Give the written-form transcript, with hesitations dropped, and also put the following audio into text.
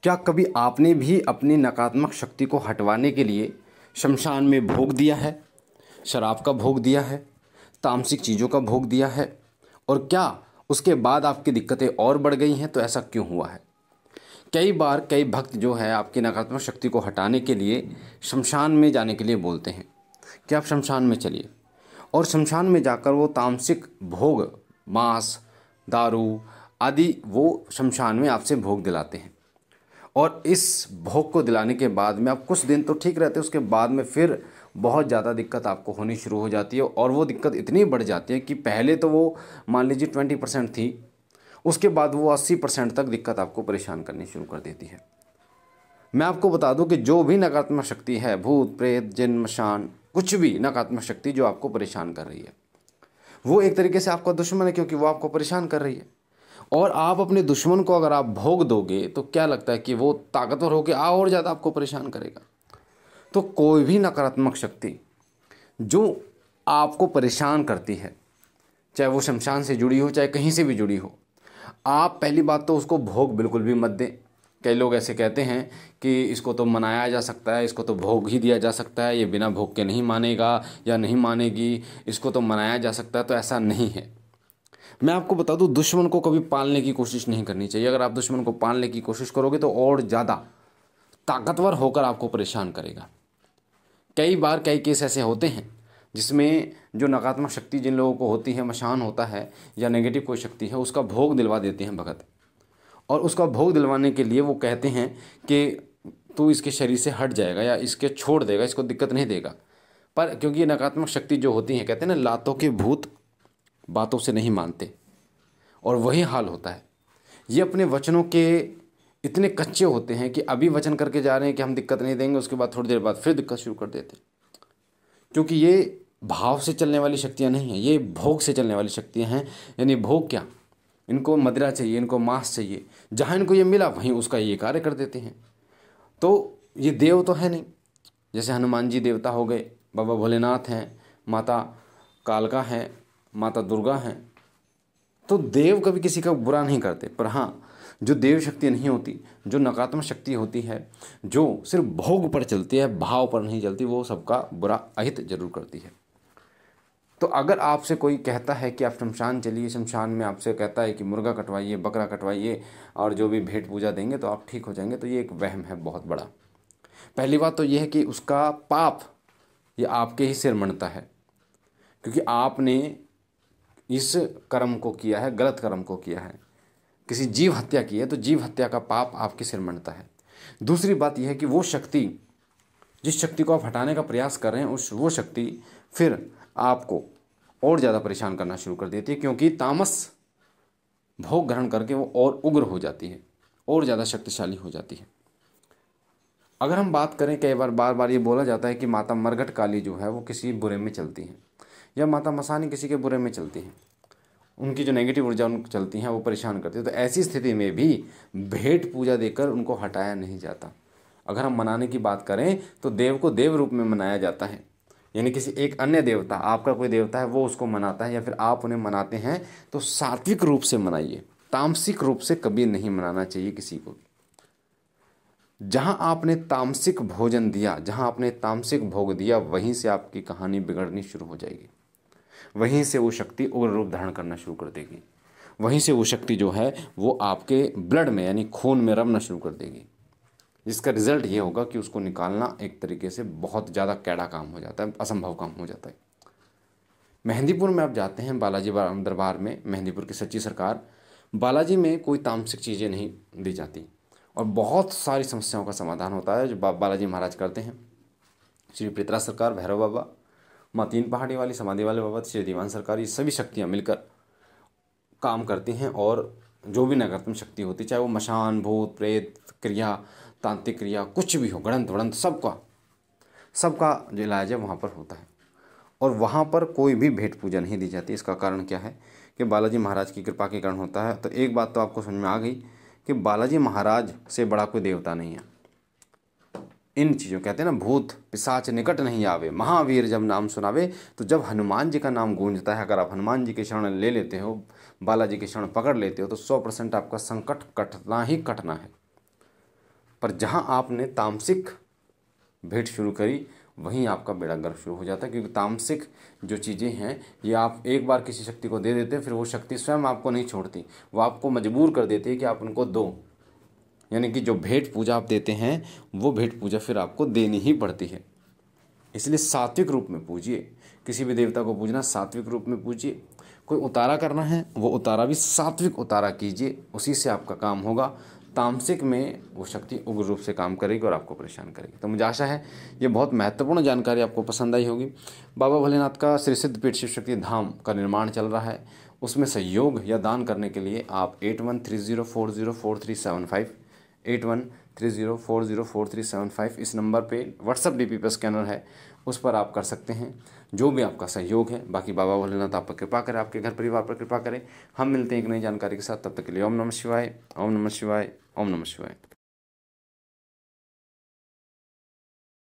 क्या कभी आपने भी अपनी नकारात्मक शक्ति को हटवाने के लिए शमशान में भोग दिया है, शराब का भोग दिया है, तामसिक चीज़ों का भोग दिया है? और क्या उसके बाद आपकी दिक्कतें और बढ़ गई हैं? तो ऐसा क्यों हुआ है? कई बार कई भक्त जो है आपकी नकारात्मक शक्ति को हटाने के लिए शमशान में जाने के लिए बोलते हैं कि आप शमशान में चलिए, और शमशान में जाकर वो तामसिक भोग, मांस, दारू आदि वो शमशान में आपसे भोग दिलाते हैं। और इस भोग को दिलाने के बाद में आप कुछ दिन तो ठीक रहते हैं, उसके बाद में फिर बहुत ज़्यादा दिक्कत आपको होनी शुरू हो जाती है। और वो दिक्कत इतनी बढ़ जाती है कि पहले तो वो मान लीजिए 20% थी, उसके बाद वो 80% तक दिक्कत आपको परेशान करनी शुरू कर देती है। मैं आपको बता दूं कि जो भी नकारात्मक शक्ति है, भूत प्रेत जिन मशान, कुछ भी नकारात्मक शक्ति जो आपको परेशान कर रही है, वो एक तरीके से आपका दुश्मन है, क्योंकि वो आपको परेशान कर रही है। और आप अपने दुश्मन को अगर आप भोग दोगे तो क्या लगता है कि वो ताकतवर होकर और ज़्यादा आपको परेशान करेगा। तो कोई भी नकारात्मक शक्ति जो आपको परेशान करती है, चाहे वो शमशान से जुड़ी हो, चाहे कहीं से भी जुड़ी हो, आप पहली बात तो उसको भोग बिल्कुल भी मत दें। कई लोग ऐसे कहते हैं कि इसको तो मनाया जा सकता है, इसको तो भोग ही दिया जा सकता है, ये बिना भोग के नहीं मानेगा या नहीं मानेगी, इसको तो मनाया जा सकता है। तो ऐसा नहीं है। मैं आपको बता दूं, दुश्मन को कभी पालने की कोशिश नहीं करनी चाहिए। अगर आप दुश्मन को पालने की कोशिश करोगे तो और ज़्यादा ताकतवर होकर आपको परेशान करेगा। कई बार कई केस ऐसे होते हैं जिसमें जो नकारात्मक शक्ति जिन लोगों को होती है, मशान होता है या नेगेटिव कोई शक्ति है, उसका भोग दिलवा देते हैं भगत। और उसका भोग दिलवाने के लिए वो कहते हैं कि तू इसके शरीर से हट जाएगा या इसके छोड़ देगा, इसको दिक्कत नहीं देगा। पर क्योंकि ये नकारात्मक शक्ति जो होती है, कहते हैं ना, लातों के भूत बातों से नहीं मानते, और वही हाल होता है। ये अपने वचनों के इतने कच्चे होते हैं कि अभी वचन करके जा रहे हैं कि हम दिक्कत नहीं देंगे, उसके बाद थोड़ी देर बाद फिर दिक्कत शुरू कर देते हैं। क्योंकि ये भाव से चलने वाली शक्तियाँ नहीं हैं, ये भोग से चलने वाली शक्तियाँ हैं। यानी भोग क्या, इनको मदिरा चाहिए, इनको मांस चाहिए, जहाँ इनको ये मिला वहीं उसका ये कार्य कर देते हैं। तो ये देव तो है नहीं। जैसे हनुमान जी देवता हो गए, बाबा भोलेनाथ हैं, माता कालका हैं, माता दुर्गा हैं। तो देव कभी किसी का बुरा नहीं करते। पर हाँ, जो देव शक्ति नहीं होती, जो नकारात्मक शक्ति होती है, जो सिर्फ भोग पर चलती है, भाव पर नहीं चलती, वो सबका बुरा अहित जरूर करती है। तो अगर आपसे कोई कहता है कि आप शमशान चलिए, शमशान में आपसे कहता है कि मुर्गा कटवाइए, बकरा कटवाइए और जो भी भेंट पूजा देंगे तो आप ठीक हो जाएंगे, तो ये एक वहम है बहुत बड़ा। पहली बात तो ये है कि उसका पाप ये आपके ही सिर मणता है, क्योंकि आपने इस कर्म को किया है, गलत कर्म को किया है, किसी जीव हत्या की है, तो जीव हत्या का पाप आपके सिर मणता है। दूसरी बात यह है कि वो शक्ति, जिस शक्ति को आप हटाने का प्रयास कर रहे हैं, वो शक्ति फिर आपको और ज़्यादा परेशान करना शुरू कर देती है, क्योंकि तामस भोग ग्रहण करके वो और उग्र हो जाती है, और ज़्यादा शक्तिशाली हो जाती है। अगर हम बात करें, कई बार बार बार ये बोला जाता है कि माता मरघट काली जो है वो किसी बुरे में चलती हैं, या माता मसानी किसी के बुरे में चलती हैं, उनकी जो नेगेटिव ऊर्जा उनको चलती हैं वो परेशान करती है। तो ऐसी स्थिति में भी भेंट पूजा देकर उनको हटाया नहीं जाता। अगर हम मनाने की बात करें तो देव को देव रूप में मनाया जाता है, यानी किसी एक अन्य देवता, आपका कोई देवता है वो उसको मनाता है, या फिर आप उन्हें मनाते हैं तो सात्विक रूप से मनाइए, तामसिक रूप से कभी नहीं मनाना चाहिए किसी को भी। जहाँ आपने तामसिक भोजन दिया, जहाँ आपने तामसिक भोग दिया, वहीं से आपकी कहानी बिगड़नी शुरू हो जाएगी। वहीं से वो शक्ति उग्र रूप धारण करना शुरू कर देगी। वहीं से वो शक्ति जो है वो आपके ब्लड में यानी खून में रमना शुरू कर देगी, जिसका रिजल्ट ये होगा कि उसको निकालना एक तरीके से बहुत ज़्यादा कैड़ा काम हो जाता है, असंभव काम हो जाता है। मेहंदीपुर में आप जाते हैं, बालाजी दरबार में, मेहंदीपुर की सच्ची सरकार, बालाजी में कोई तामसिक चीज़ें नहीं दी जाती, और बहुत सारी समस्याओं का समाधान होता है जो बालाजी महाराज करते हैं। श्री पित्रा सरकार, भैरव बाबा, माँ तीन पहाड़ी वाली, समाधि वाले बाबा, श्री दीवान सरकार, ये सभी शक्तियाँ मिलकर काम करती हैं। और जो भी नकारात्मक शक्ति होती, चाहे वो मशान, भूत प्रेत क्रिया, तांत्रिक क्रिया, कुछ भी हो, गणंत वड़ंत, सबका जो इलाज है वहाँ पर होता है। और वहाँ पर कोई भी भेंट पूजा नहीं दी जाती। इसका कारण क्या है कि बालाजी महाराज की कृपा के कारण होता है। तो एक बात तो आपको समझ में आ गई कि बालाजी महाराज से बड़ा कोई देवता नहीं है। इन चीज़ों, कहते हैं ना, भूत पिशाच निकट नहीं आवे, महावीर जब नाम सुनावे। तो जब हनुमान जी का नाम गूंजता है, अगर आप हनुमान जी के शरण ले लेते हो, बालाजी के शरण पकड़ लेते हो, तो 100% आपका संकट कटना ही कटना है। पर जहाँ आपने तामसिक भेंट शुरू करी वहीं आपका बेड़ा गर्क शुरू हो जाता है, क्योंकि तामसिक जो चीज़ें हैं ये आप एक बार किसी शक्ति को दे देते हैं, फिर वो शक्ति स्वयं आपको नहीं छोड़ती, वो आपको मजबूर कर देती है कि आप उनको दो। यानी कि जो भेंट पूजा आप देते हैं वो भेंट पूजा फिर आपको देनी ही पड़ती है। इसलिए सात्विक रूप में पूजिए, किसी भी देवता को पूजना सात्विक रूप में पूजिए। कोई उतारा करना है वो उतारा भी सात्विक उतारा कीजिए, उसी से आपका काम होगा। तामसिक में वो शक्ति उग्र रूप से काम करेगी और आपको परेशान करेगी। तो मुझे आशा है ये बहुत महत्वपूर्ण जानकारी आपको पसंद आई होगी। बाबा भोलेनाथ का श्री सिद्धपीठ शिव शक्ति धाम का निर्माण चल रहा है, उसमें सहयोग या दान करने के लिए आप 8130404375 8130404375 इस नंबर पे व्हाट्सअप डीपी पर स्कैनर है, उस पर आप कर सकते हैं जो भी आपका सहयोग है। बाकी बाबा भोलेनाथ आप पर कृपा करें, आपके घर परिवार पर कृपा करें। हम मिलते हैं एक नई जानकारी के साथ, तब तक के लिए ओम नमः शिवाय, ओम नमः शिवाय, ओम नमः शिवाय।